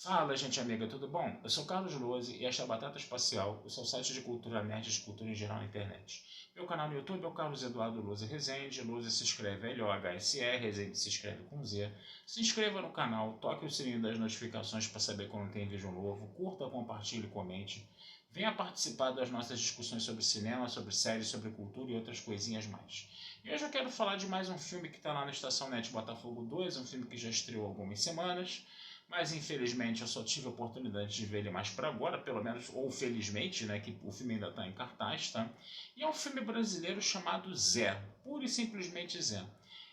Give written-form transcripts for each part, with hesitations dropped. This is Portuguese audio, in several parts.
Fala, gente amiga, tudo bom? Eu sou Carlos Lose e esta é a Batata Espacial, o seu site de cultura nerd e de cultura em geral na internet. Meu canal no YouTube é o Carlos Eduardo Lose Rezende. Lose se escreve L-O-H-S-E, Rezende se escreve com Z. Se inscreva no canal, toque o sininho das notificações para saber quando tem vídeo novo, curta, compartilhe e comente. Venha participar das nossas discussões sobre cinema, sobre séries, sobre cultura e outras coisinhas mais. E hoje eu quero falar de mais um filme que está lá na Estação Net Botafogo 2, um filme que já estreou há algumas semanas, mas infelizmente eu só tive a oportunidade de ver ele mais para agora, pelo menos, ou felizmente, né, que o filme ainda está em cartaz, tá? E é um filme brasileiro chamado Zé, pura e simplesmente Zé.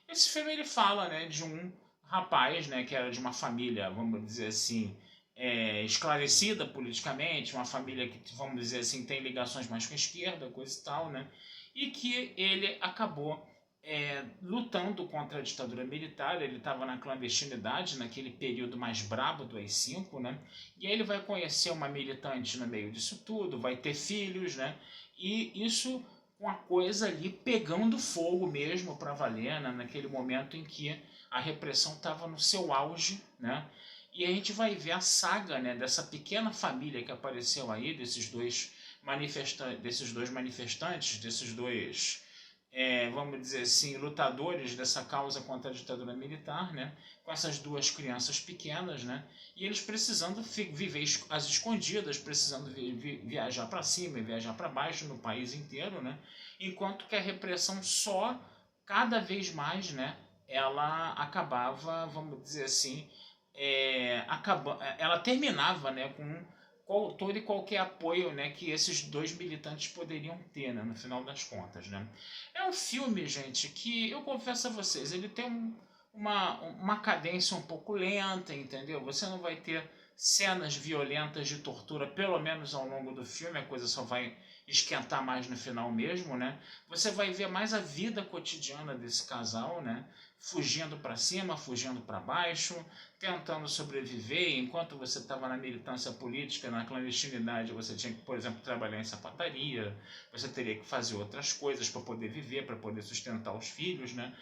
Esse filme ele fala, né, de um rapaz, né, que era de uma família, vamos dizer assim, esclarecida politicamente, uma família que, vamos dizer assim, tem ligações mais com a esquerda, coisa e tal, né? E que ele acabou lutando contra a ditadura militar. Ele estava na clandestinidade, naquele período mais brabo do AI-5, né? E aí ele vai conhecer uma militante no meio disso tudo, vai ter filhos, né? E isso com a coisa ali pegando fogo mesmo para valer, né? Naquele momento em que a repressão estava no seu auge, né? E a gente vai ver a saga, né, dessa pequena família que apareceu aí, desses dois manifestantes, desses dois, vamos dizer assim, lutadores dessa causa contra a ditadura militar, né, com essas duas crianças pequenas, né, e eles precisando viver às escondidas, precisando viajar para cima e viajar para baixo no país inteiro, né, enquanto que a repressão só cada vez mais, né, ela acabava, vamos dizer assim, ela terminava, né, com todo e qualquer apoio, né, que esses dois militantes poderiam ter, né, no final das contas, né. É um filme, gente, que eu confesso a vocês, ele tem uma cadência um pouco lenta, entendeu? Você não vai ter cenas violentas de tortura, pelo menos ao longo do filme, a coisa só vai esquentar mais no final mesmo, né? Você vai ver mais a vida cotidiana desse casal, né? Fugindo para cima, fugindo para baixo, tentando sobreviver. Enquanto você estava na militância política, na clandestinidade, você tinha que, por exemplo, trabalhar em sapataria, você teria que fazer outras coisas para poder viver, para poder sustentar os filhos, né?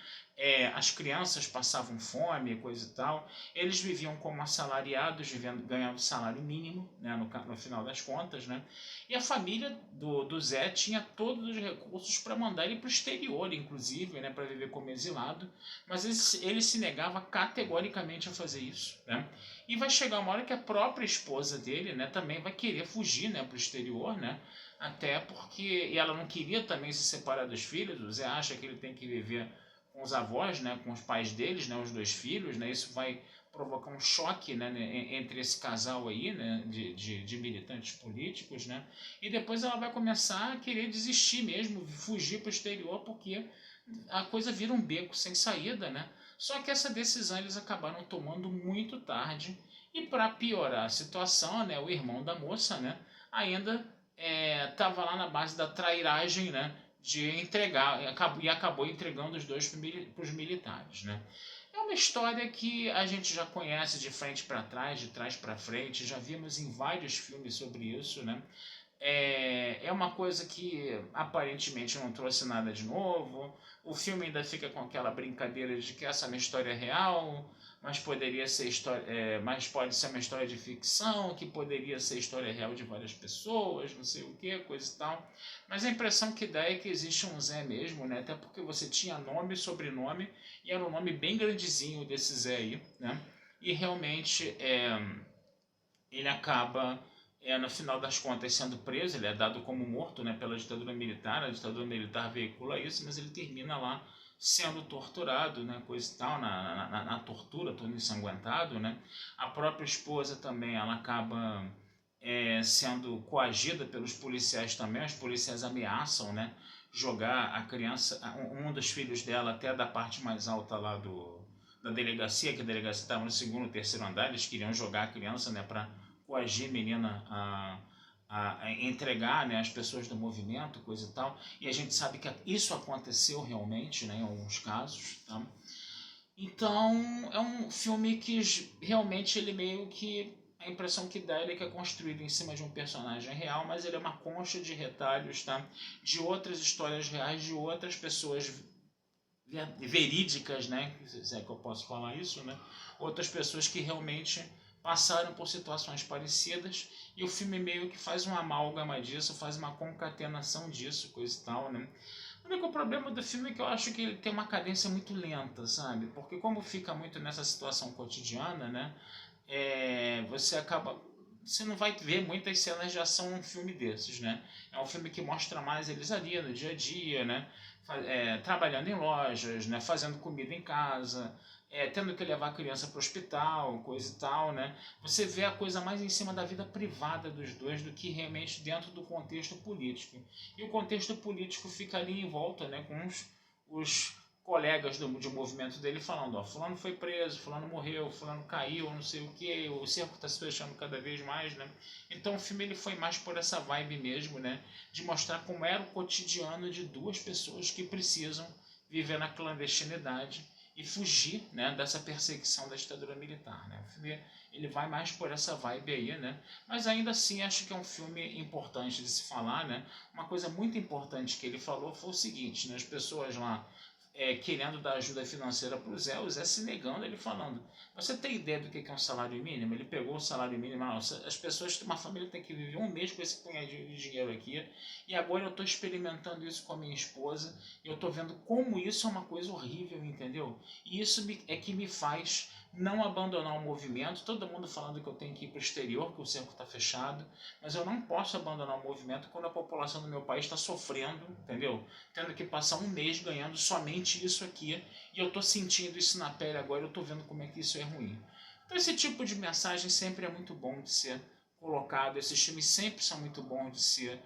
As crianças passavam fome, coisa e tal. Eles viviam como assalariados, ganhando salário mínimo, né, no final das contas, né? E a família do Zé tinha todos os recursos para mandar ele para o exterior, inclusive, né, para viver como exilado, mas ele se negava categoricamente a fazer isso, né? E vai chegar uma hora que a própria esposa dele, né, também vai querer fugir, né, para o exterior, né? Até porque e ela não queria também se separar dos filhos. O Zé acha que ele tem que viver com os avós, né, com os pais deles, né, os dois filhos, né? Isso vai provocar um choque, né, entre esse casal aí, né, de militantes políticos, né? E depois ela vai começar a querer desistir mesmo, fugir para o exterior, porque a coisa vira um beco sem saída, né? Só que essa decisão eles acabaram tomando muito tarde, e para piorar a situação, né, o irmão da moça, né, ainda estava lá na base da trairagem, né, de entregar, e acabou entregando os dois para os militares, né. É uma história que a gente já conhece de frente para trás, de trás para frente, já vimos em vários filmes sobre isso, né. É uma coisa que aparentemente não trouxe nada de novo. O filme ainda fica com aquela brincadeira de que essa é uma história real, mas poderia ser mas pode ser uma história de ficção, que poderia ser história real de várias pessoas, não sei o que, coisa e tal. Mas a impressão que dá é que existe um Zé mesmo, né? Até porque você tinha nome e sobrenome, e era um nome bem grandezinho desse Zé aí, né? E realmente ele acaba, no final das contas, sendo preso. Ele é dado como morto, né, pela ditadura militar. A ditadura militar veicula isso, mas ele termina lá sendo torturado, né, coisa e tal, na tortura, todo ensanguentado, né. A própria esposa também, ela acaba sendo coagida pelos policiais também. Os policiais ameaçam, né, jogar a criança, um dos filhos dela, até da parte mais alta lá da delegacia, que a delegacia estava no segundo, terceiro andar. Eles queriam jogar a criança, né, para coagir a menina a entregar, né, as pessoas do movimento, coisa e tal. E a gente sabe que isso aconteceu realmente, né, em alguns casos, tá? Então é um filme que realmente ele meio que, a impressão que dá é que é construído em cima de um personagem real, mas ele é uma concha de retalhos, tá, de outras histórias reais, de outras pessoas verídicas, né, se é que eu posso falar isso, né, outras pessoas que realmente passaram por situações parecidas, e o filme meio que faz uma amálgama disso, faz uma concatenação disso, coisa e tal, né? O único problema do filme é que eu acho que ele tem uma cadência muito lenta, sabe? Porque como fica muito nessa situação cotidiana, né? Você acaba... Você não vai ver muitas cenas de ação num filme desses, né? É um filme que mostra mais eles ali no dia a dia, né? Trabalhando em lojas, né? Fazendo comida em casa, tendo que levar a criança para o hospital, coisa e tal, né? Você vê a coisa mais em cima da vida privada dos dois do que realmente dentro do contexto político. E o contexto político fica ali em volta, né? Com os colegas de movimento dele falando, ó, fulano foi preso, fulano morreu, fulano caiu, não sei o que, o cerco está se fechando cada vez mais, né? Então o filme ele foi mais por essa vibe mesmo, né? De mostrar como era o cotidiano de duas pessoas que precisam viver na clandestinidade e fugir, né, dessa perseguição da ditadura militar, né? O filme ele vai mais por essa vibe aí, né? Mas ainda assim acho que é um filme importante de se falar, né? Uma coisa muito importante que ele falou foi o seguinte, né? As pessoas lá querendo dar ajuda financeira para o Zé se negando, ele falando, você tem ideia do que é um salário mínimo? Ele pegou o salário mínimo, não, as pessoas, uma família tem que viver um mês com esse punhado de dinheiro aqui, e agora eu estou experimentando isso com a minha esposa, e eu estou vendo como isso é uma coisa horrível, entendeu? E isso é que me faz não abandonar o movimento, todo mundo falando que eu tenho que ir para o exterior, que o cerco está fechado, mas eu não posso abandonar o movimento quando a população do meu país está sofrendo, entendeu? Tendo que passar um mês ganhando somente isso aqui, e eu estou sentindo isso na pele agora, eu estou vendo como é que isso é ruim. Então esse tipo de mensagem sempre é muito bom de ser colocado, esses filmes sempre são muito bons de ser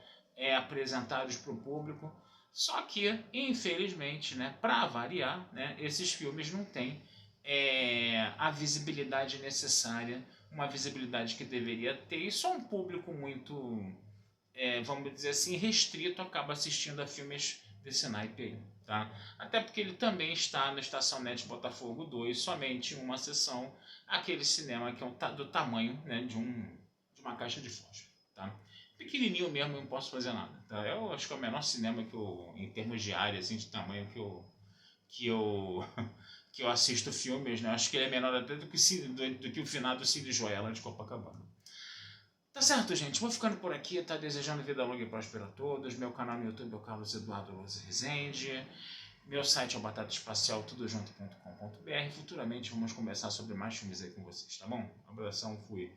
apresentados para o público, só que, infelizmente, né, para variar, né, esses filmes não têm a visibilidade necessária, uma visibilidade que deveria ter, e só um público muito, vamos dizer assim, restrito acaba assistindo a filmes desse naipe aí. Tá? Até porque ele também está na Estação Net Botafogo 2, somente em uma sessão, aquele cinema que é do tamanho, né, de uma caixa de fósforo. Tá? Pequenininho mesmo, eu não posso fazer nada. Tá? Eu acho que é o menor cinema que eu, em termos de área, assim, de tamanho que eu, que eu assisto filmes, né? Acho que ele é menor até do que o finado Cid Joella de Copacabana. Tá certo, gente. Vou ficando por aqui, tá? Desejando vida longa e próspera a todos. Meu canal no YouTube é o Carlos Eduardo Luz Rezende. Meu site é o batataespacial tudojunto.com.br. Futuramente vamos conversar sobre mais filmes aí com vocês, tá bom? Abração, fui.